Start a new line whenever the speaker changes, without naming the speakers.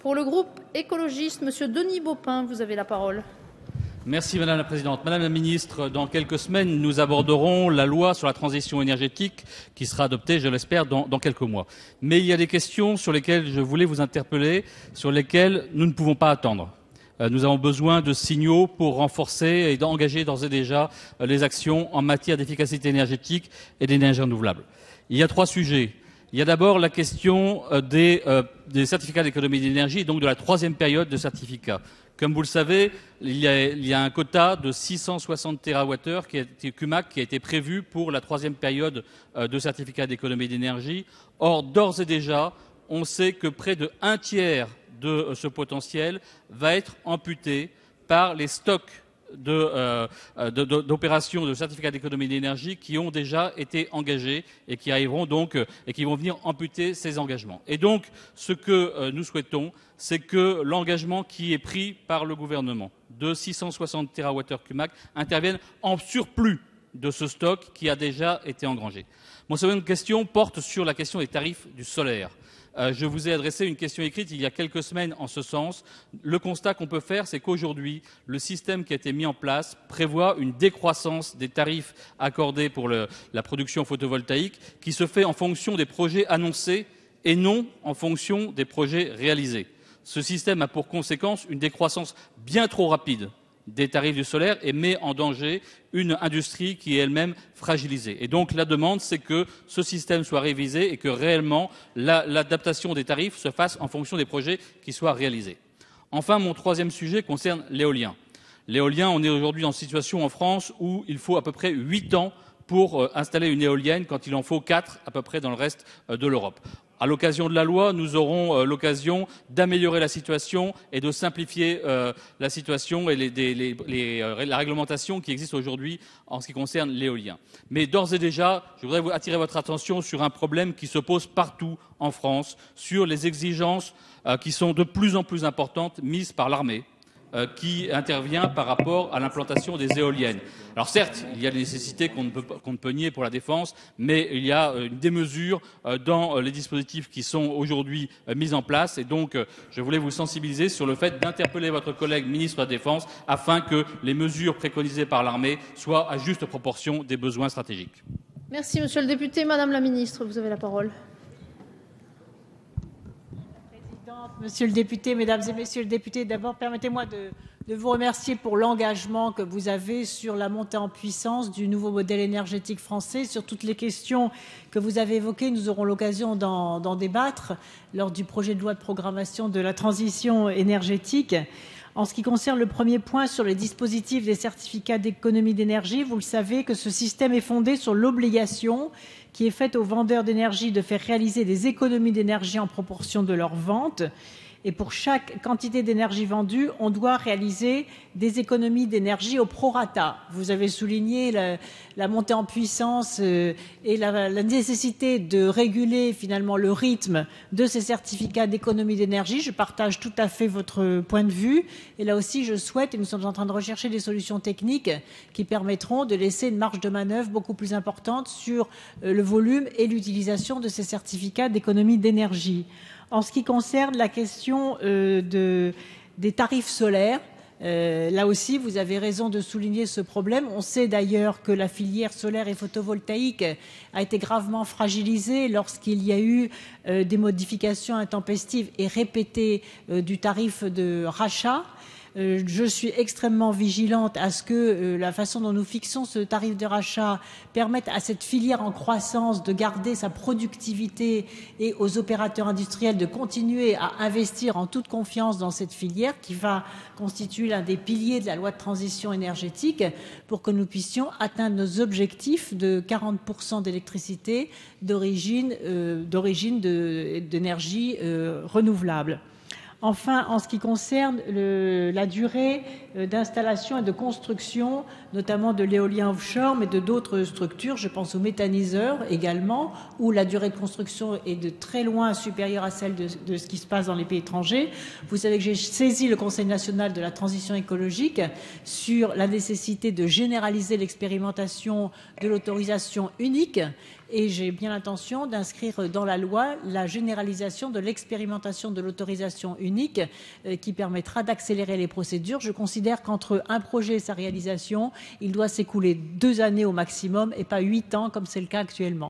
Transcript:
Pour le groupe écologiste, Monsieur Denis Baupin, vous avez la parole.
Merci Madame la Présidente. Madame la Ministre, dans quelques semaines, nous aborderons la loi sur la transition énergétique qui sera adoptée, je l'espère, dans quelques mois. Mais il y a des questions sur lesquelles je voulais vous interpeller, sur lesquelles nous ne pouvons pas attendre. Nous avons besoin de signaux pour renforcer et d'engager d'ores et déjà les actions en matière d'efficacité énergétique et d'énergie renouvelable. Il y a 3 sujets. Il y a d'abord la question des certificats d'économie d'énergie, et donc de la 3e période de certificats. Comme vous le savez, il y a un quota de 660 TWh CUMAC qui a été prévu pour la 3e période de certificats d'économie d'énergie. Or, d'ores et déjà, on sait que près de 1/3 de ce potentiel va être amputé par les stocks d'opérations de certificats d'économie d'énergie qui ont déjà été engagés et qui arriveront donc et qui vont venir amputer ces engagements. Et donc, ce que nous souhaitons, c'est que l'engagement qui est pris par le gouvernement de 660 TWh CUMAC intervienne en surplus de ce stock qui a déjà été engrangé. Mon seconde question porte sur la question des tarifs du solaire. Je vous ai adressé une question écrite il y a quelques semaines en ce sens. Le constat qu'on peut faire, c'est qu'aujourd'hui, le système qui a été mis en place prévoit une décroissance des tarifs accordés pour la production photovoltaïque qui se fait en fonction des projets annoncés et non en fonction des projets réalisés. Ce système a pour conséquence une décroissance bien trop rapide des tarifs du solaire et met en danger une industrie qui est elle-même fragilisée. Et donc la demande, c'est que ce système soit révisé et que réellement l'adaptation des tarifs se fasse en fonction des projets qui soient réalisés. Enfin, mon 3e sujet concerne l'éolien. L'éolien, on est aujourd'hui dans une situation en France où il faut à peu près 8 ans pour installer une éolienne quand il en faut 4 à peu près dans le reste de l'Europe. À l'occasion de la loi, nous aurons l'occasion d'améliorer la situation et de simplifier la situation et la réglementation qui existe aujourd'hui en ce qui concerne l'éolien. Mais d'ores et déjà, je voudrais attirer votre attention sur un problème qui se pose partout en France, sur les exigences qui sont de plus en plus importantes mises par l'armée, qui intervient par rapport à l'implantation des éoliennes. Alors certes, il y a des nécessités qu'on ne peut nier pour la défense, mais il y a une démesure dans les dispositifs qui sont aujourd'hui mis en place. Et donc, je voulais vous sensibiliser sur le fait d'interpeller votre collègue ministre de la Défense afin que les mesures préconisées par l'armée soient à juste proportion des besoins stratégiques.
Merci, Monsieur le député. Madame la Ministre, vous avez la parole.
Monsieur le député, mesdames et messieurs les députés, d'abord permettez-moi de vous remercier pour l'engagement que vous avez sur la montée en puissance du nouveau modèle énergétique français. Sur toutes les questions que vous avez évoquées, nous aurons l'occasion d'en débattre lors du projet de loi de programmation de la transition énergétique. En ce qui concerne le premier point sur les dispositifs des certificats d'économie d'énergie, vous le savez que ce système est fondé sur l'obligation qui est faite aux vendeurs d'énergie de faire réaliser des économies d'énergie en proportion de leur vente. Et pour chaque quantité d'énergie vendue, on doit réaliser des économies d'énergie au prorata. Vous avez souligné la montée en puissance et la nécessité de réguler finalement le rythme de ces certificats d'économie d'énergie. Je partage tout à fait votre point de vue. Et là aussi, je souhaite, et nous sommes en train de rechercher des solutions techniques qui permettront de laisser une marge de manœuvre beaucoup plus importante sur le volume et l'utilisation de ces certificats d'économie d'énergie. En ce qui concerne la question des tarifs solaires, là aussi, vous avez raison de souligner ce problème. On sait d'ailleurs que la filière solaire et photovoltaïque a été gravement fragilisée lorsqu'il y a eu des modifications intempestives et répétées du tarif de rachat. Je suis extrêmement vigilante à ce que la façon dont nous fixons ce tarif de rachat permette à cette filière en croissance de garder sa productivité et aux opérateurs industriels de continuer à investir en toute confiance dans cette filière qui va constituer l'un des piliers de la loi de transition énergétique pour que nous puissions atteindre nos objectifs de 40% d'électricité d'origine d'énergie renouvelable. Enfin, en ce qui concerne la durée d'installation et de construction, notamment de l'éolien offshore, mais de d'autres structures, je pense aux méthaniseurs également, où la durée de construction est de très loin supérieure à celle de ce qui se passe dans les pays étrangers. Vous savez que j'ai saisi le Conseil national de la transition écologique sur la nécessité de généraliser l'expérimentation de l'autorisation unique et j'ai bien l'intention d'inscrire dans la loi la généralisation de l'expérimentation de l'autorisation unique qui permettra d'accélérer les procédures. Je considère qu'entre un projet et sa réalisation, il doit s'écouler 2 années au maximum et pas 8 ans comme c'est le cas actuellement.